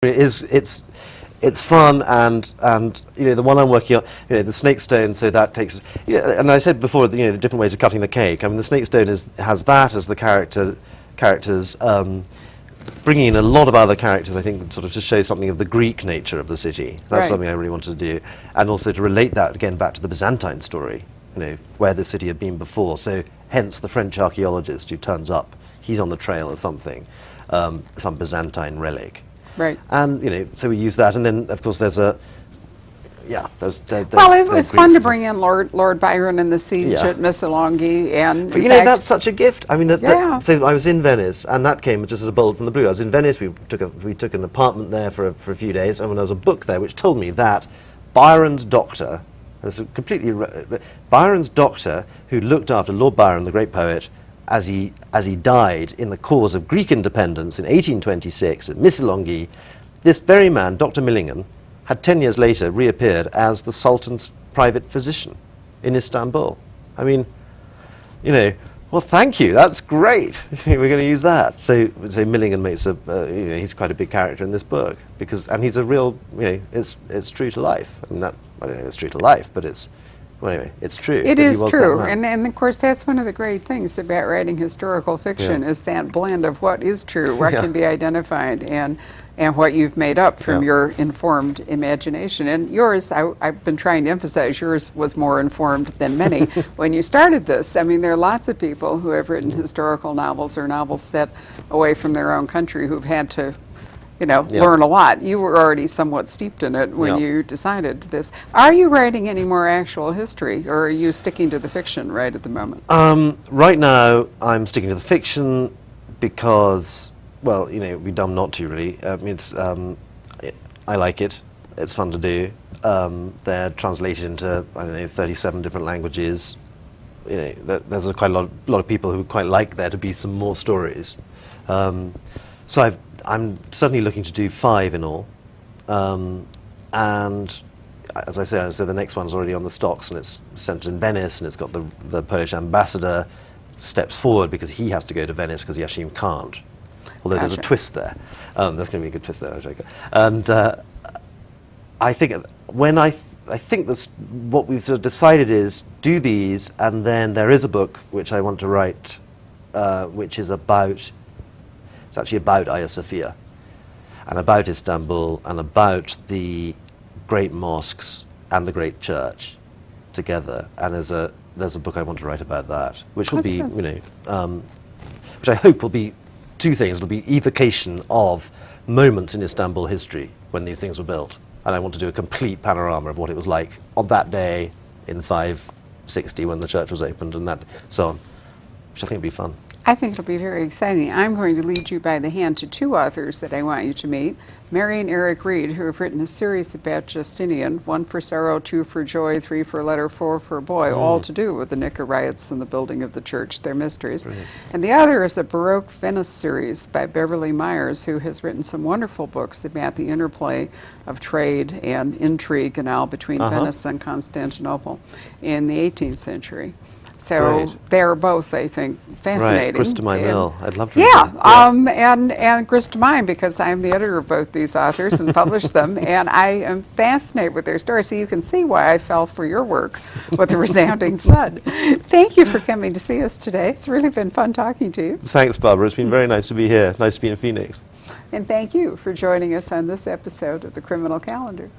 It's fun, and the one I'm working on, the snake stone. So that takes, and I said before, the different ways of cutting the cake. I mean, the snake stone has that as the characters, bringing in a lot of other characters, I think, sort of to show something of the Greek nature of the city. That's something I really wanted to do, and also to relate that again back to the Byzantine story, where the city had been before. So hence the French archaeologist who turns up, he's on the trail of something, some Byzantine relic. Right. And, so we use that, and then, of course, there's a, well, it was fun to bring in Lord Byron and the siege at Missolonghi, and but that's such a gift. I mean, so I was in Venice, and that came just as a bolt from the blue. I was in Venice. We took an apartment there for a few days, and when there was a book there which told me that Byron's doctor, Byron's doctor, who looked after Lord Byron, the great poet, as he died in the cause of Greek independence in 1826 at Missolonghi, this very man, Dr. Millingen, had 10 years later reappeared as the Sultan's private physician in Istanbul. I mean, well, thank you, that's great. We're going to use that. So Millingen makes he's quite a big character in this book, and he's a real, it's true to life. I mean, I don't know if it's true to life, but well, anyway, it's true. It is true, and of course that's one of the great things about writing historical fiction is that blend of what is true, what can be identified, and what you've made up from your informed imagination. And yours, I've been trying to emphasize, yours was more informed than many when you started this. I mean, there are lots of people who have written historical novels or novels set away from their own country who've had to learn a lot. You were already somewhat steeped in it when you decided this. Are you writing any more actual history, or are you sticking to the fiction right at the moment? Right now, I'm sticking to the fiction because, well, it'd be dumb not to, really. I mean, I like it. It's fun to do. They're translated into, 37 different languages. There's quite a lot of people who would quite like there to be some more stories. So I'm certainly looking to do 5 in all, and as I say, so the next one's already on the stocks, and it's centered in Venice, and it's got the Polish ambassador steps forward because he has to go to Venice because Yashim can't. Although there's a twist there. There's going to be a good twist there, I take it. And I think I think that's what we've sort of decided is do these, and then there is a book which I want to write, which is it's actually about Hagia Sophia, and about Istanbul, and about the great mosques and the great church together. And there's a book I want to write about that, which will be, which I hope will be 2 things. It'll be evocation of moments in Istanbul history when these things were built, and I want to do a complete panorama of what it was like on that day in 560 when the church was opened, and so on, which I think would be fun. I think it'll be very exciting. I'm going to lead you by the hand to 2 authors that I want you to meet, Mary and Eric Reed, who have written a series about Justinian, 1 for sorrow, 2 for joy, 3 for letter, 4 for boy, all to do with the Nika riots and the building of the church, their mysteries. And the other is a Baroque Venice series by Beverly Myers, who has written some wonderful books about the interplay of trade and intrigue and all between Venice and Constantinople in the 18th century. So they're both, I think, fascinating. Right, Grist to my mill. I'd love to read them. And grist to mine, because I'm the editor of both these authors and publish them, and I am fascinated with their stories. So you can see why I fell for your work with a resounding thud. Thank you for coming to see us today. It's really been fun talking to you. Thanks, Barbara. It's been very nice to be here. Nice to be in Phoenix. And thank you for joining us on this episode of the Criminal Calendar.